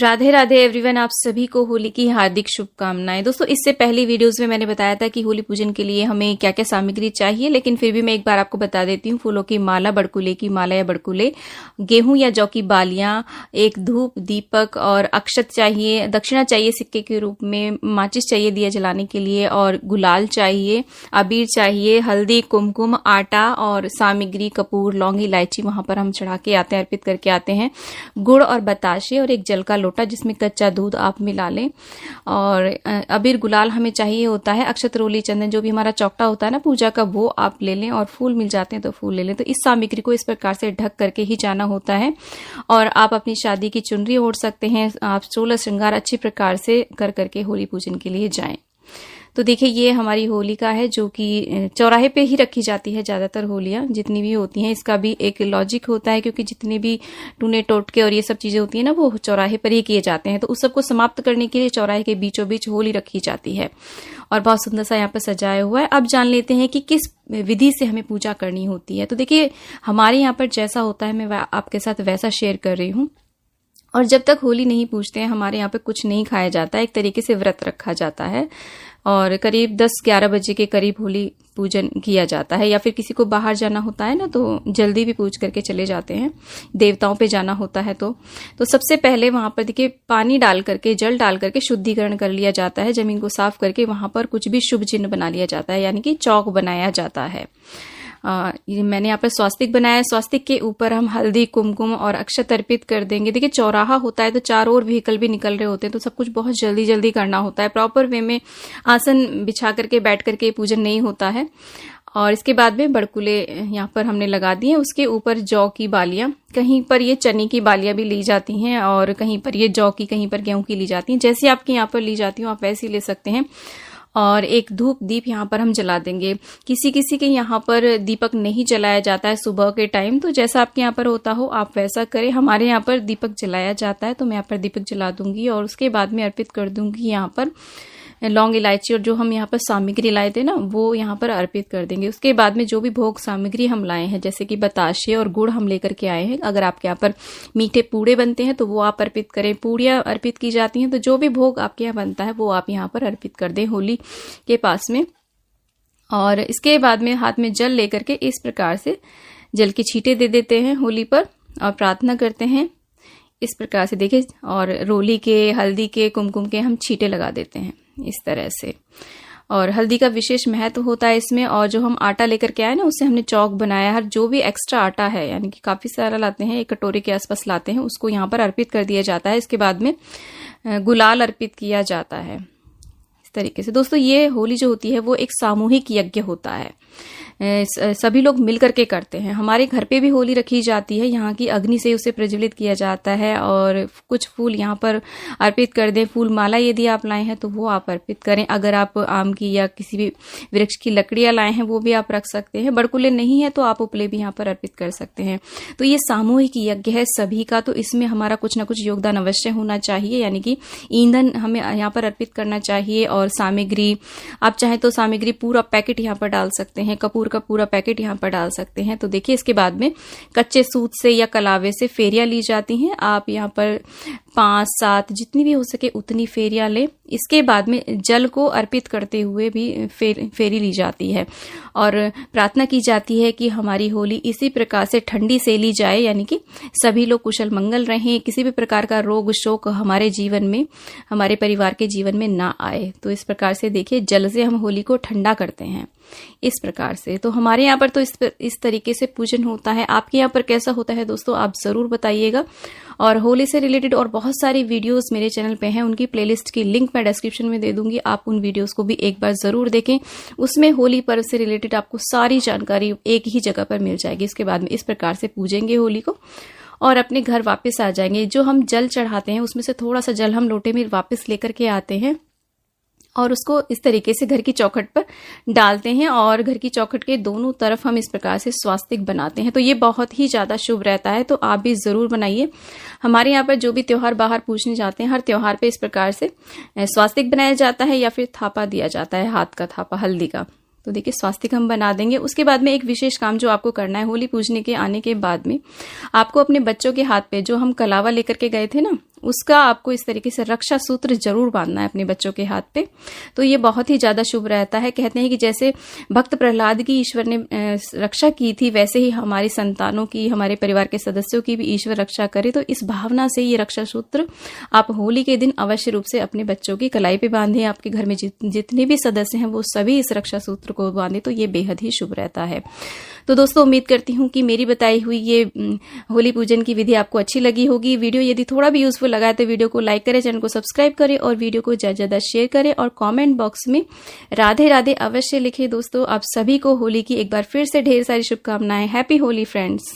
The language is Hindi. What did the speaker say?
राधे राधे एवरीवन, आप सभी को होली की हार्दिक शुभकामनाएं। दोस्तों, इससे पहली वीडियोस में मैंने बताया था कि होली पूजन के लिए हमें क्या क्या सामग्री चाहिए, लेकिन फिर भी मैं एक बार आपको बता देती हूँ। फूलों की माला, बड़कुले की माला या बड़कुले, गेहूं या जौ की बालियां, एक धूप, दीपक और अक्षत चाहिए, दक्षिणा चाहिए सिक्के के रूप में, माचिस चाहिए दिया जलाने के लिए, और गुलाल चाहिए, अबीर चाहिए, हल्दी, कुमकुम, आटा और सामग्री कपूर, लौंग, इलायची वहां पर हम चढ़ा के आते हैं, अर्पित करके आते हैं। गुड़ और बताशे और एक जल का लोटा जिसमें कच्चा दूध आप मिला लें। और अबीर गुलाल हमें चाहिए होता है। अक्षत, रोली, चंदन, जो भी हमारा चौकटा होता है ना पूजा का, वो आप ले लें। और फूल मिल जाते हैं तो फूल ले लें। तो इस सामग्री को इस प्रकार से ढक करके ही जाना होता है। और आप अपनी शादी की चुनरी ओढ़ सकते हैं। आप 16 श्रृंगार अच्छी प्रकार से कर करके होली पूजन के लिए जाएं। तो देखिए, ये हमारी होलिका है जो कि चौराहे पे ही रखी जाती है। ज्यादातर होलियां जितनी भी होती हैं, इसका भी एक लॉजिक होता है, क्योंकि जितने भी टूने टोटके और ये सब चीजें होती है ना, वो चौराहे पर ही किए जाते हैं। तो उस सबको समाप्त करने के लिए चौराहे के बीचों बीच होली रखी जाती है। और बहुत सुंदर सा यहाँ पर सजाया हुआ है। अब जान लेते हैं कि किस विधि से हमें पूजा करनी होती है। तो देखिए, हमारे यहाँ पर जैसा होता है, मैं आपके साथ वैसा शेयर कर रही हूँ। और जब तक होली नहीं पूजते हैं, हमारे यहाँ पे कुछ नहीं खाया जाता है। एक तरीके से व्रत रखा जाता है। और करीब 10-11 बजे के करीब होली पूजन किया जाता है। या फिर किसी को बाहर जाना होता है ना, तो जल्दी भी पूज करके चले जाते हैं। देवताओं पे जाना होता है तो सबसे पहले वहां पर देखिए, पानी डाल करके, जल डाल करके शुद्धिकरण कर लिया जाता है। जमीन को साफ करके वहां पर कुछ भी शुभ चिन्ह बना लिया जाता है, यानी कि चौक बनाया जाता है। मैंने यहाँ पर स्वास्तिक बनाया। स्वास्तिक के ऊपर हम हल्दी, कुमकुम और अक्षत अर्पित कर देंगे। देखिए, चौराहा होता है तो चारों ओर व्हीकल भी निकल रहे होते हैं, तो सब कुछ बहुत जल्दी जल्दी करना होता है। प्रॉपर वे में आसन बिछा करके बैठ करके पूजन नहीं होता है। और इसके बाद में बड़कुले यहाँ पर हमने लगा दिए। उसके ऊपर जौ की बालियां, कहीं पर ये चने की बालियां भी ली जाती हैं, और कहीं पर ये जौ की, कहीं पर गेहूं की ली जाती हैं। जैसे आपके यहाँ पर ली जाती हो आप वैसे ही ले सकते हैं। और एक धूप दीप यहाँ पर हम जला देंगे। किसी किसी के यहाँ पर दीपक नहीं जलाया जाता है सुबह के टाइम, तो जैसा आपके यहाँ पर होता हो आप वैसा करें। हमारे यहाँ पर दीपक जलाया जाता है, तो मैं यहाँ पर दीपक जला दूंगी। और उसके बाद में अर्पित कर दूंगी यहाँ पर लौंग, इलायची, और जो हम यहाँ पर सामग्री लाए थे ना, वो यहाँ पर अर्पित कर देंगे। उसके बाद में जो भी भोग सामग्री हम लाए हैं, जैसे कि बताशे और गुड़ हम लेकर के आए हैं। अगर आपके यहाँ पर मीठे पूड़े बनते हैं तो वो आप अर्पित करें। पूड़ियाँ अर्पित की जाती हैं, तो जो भी भोग आपके यहाँ बनता है वो आप यहाँ पर अर्पित कर दें होली के पास में। और इसके बाद में हाथ में जल लेकर के इस प्रकार से जल की छींटे दे देते हैं होली पर, और प्रार्थना करते हैं इस प्रकार से। देखिए, और रोली के, हल्दी के, कुमकुम के हम छींटे लगा देते हैं इस तरह से। और हल्दी का विशेष महत्व होता है इसमें। और जो हम आटा लेकर के आए ना, उससे हमने चौक बनाया। हर जो भी एक्स्ट्रा आटा है, यानी कि काफी सारा लाते हैं, एक कटोरे के आसपास लाते हैं, उसको यहाँ पर अर्पित कर दिया जाता है। इसके बाद में गुलाल अर्पित किया जाता है इस तरीके से। दोस्तों, ये होली जो होती है वो एक सामूहिक यज्ञ होता है। सभी लोग मिल करके करते हैं। हमारे घर पे भी होली रखी जाती है, यहाँ की अग्नि से उसे प्रज्वलित किया जाता है। और कुछ फूल यहाँ पर अर्पित कर दें। फूल माला यदि आप लाए हैं तो वो आप अर्पित करें। अगर आप आम की या किसी भी वृक्ष की लकड़ियां लाए हैं वो भी आप रख सकते हैं। बड़कुले नहीं है तो आप उपले भी यहाँ पर अर्पित कर सकते हैं। तो ये सामूहिक यज्ञ है सभी का, तो इसमें हमारा कुछ ना कुछ योगदान अवश्य होना चाहिए। यानी कि ईंधन हमें यहाँ पर अर्पित करना चाहिए। और सामग्री, आप चाहें तो सामग्री पूरा पैकेट यहाँ पर डाल सकते हैं, कपूर का पूरा पैकेट यहाँ पर डाल सकते हैं। तो देखिए, इसके बाद में कच्चे सूत से या कलावे से फेरियां ली जाती हैं। आप यहाँ पर 5-7 जितनी भी हो सके उतनी फेरियां लें। इसके बाद में जल को अर्पित करते हुए भी फेरी ली जाती है। और प्रार्थना की जाती है कि हमारी होली इसी प्रकार से ठंडी से ली जाए, यानी कि सभी लोग कुशल मंगल रहें, किसी भी प्रकार का रोग शोक हमारे जीवन में, हमारे परिवार के जीवन में ना आए। तो इस प्रकार से देखिए, जल से हम होली को ठंडा करते हैं इस प्रकार से। तो हमारे यहाँ पर तो इस तरीके से पूजन होता है। आपके यहाँ पर कैसा होता है दोस्तों, आप जरूर बताइएगा। और होली से रिलेटेड और बहुत सारी वीडियोस मेरे चैनल पे हैं, उनकी प्लेलिस्ट की लिंक मैं डिस्क्रिप्शन में दे दूंगी। आप उन वीडियोस को भी एक बार जरूर देखें। उसमें होली पर्व से रिलेटेड आपको सारी जानकारी एक ही जगह पर मिल जाएगी। इसके बाद में इस प्रकार से पूजेंगे होली को और अपने घर वापस आ जाएंगे। जो हम जल चढ़ाते हैं उसमें से थोड़ा सा जल हम लोटे में वापस लेकर के आते हैं और उसको इस तरीके से घर की चौखट पर डालते हैं। और घर की चौखट के दोनों तरफ हम इस प्रकार से स्वास्तिक बनाते हैं। तो ये बहुत ही ज्यादा शुभ रहता है, तो आप भी जरूर बनाइए। हमारे यहाँ पर जो भी त्योहार बाहर पूजने जाते हैं, हर त्योहार पे इस प्रकार से स्वास्तिक बनाया जाता है या फिर थापा दिया जाता है, हाथ का थापा हल्दी का। तो देखिए, स्वास्तिक हम बना देंगे। उसके बाद में एक विशेष काम जो आपको करना है, होली पूजने के आने के बाद में आपको अपने बच्चों के हाथ पे जो हम कलावा लेकर के गए थे ना, उसका आपको इस तरीके से रक्षा सूत्र जरूर बांधना है अपने बच्चों के हाथ पे। तो ये बहुत ही ज्यादा शुभ रहता है। कहते हैं कि जैसे भक्त प्रहलाद की ईश्वर ने रक्षा की थी, वैसे ही हमारी संतानों की, हमारे परिवार के सदस्यों की भी ईश्वर रक्षा करे। तो इस भावना से ये रक्षा सूत्र आप होली के दिन अवश्य रूप से अपने बच्चों की कलाई पे बांधे। आपके घर में जितने भी सदस्य हैं वो सभी इस रक्षा सूत्र को बांधे, तो ये बेहद ही शुभ रहता है। तो दोस्तों उम्मीद करती हूँ कि मेरी बताई हुई ये होली पूजन की विधि आपको अच्छी लगी होगी। वीडियो यदि थोड़ा भी यूजफुल लगा है तो वीडियो को लाइक करें, चैनल को सब्सक्राइब करें और वीडियो को ज्यादा ज्यादा शेयर करें और कमेंट बॉक्स में राधे राधे अवश्य लिखें। दोस्तों आप सभी को होली की एक बार फिर से ढेर सारी शुभकामनाएं। Happy Holi friends.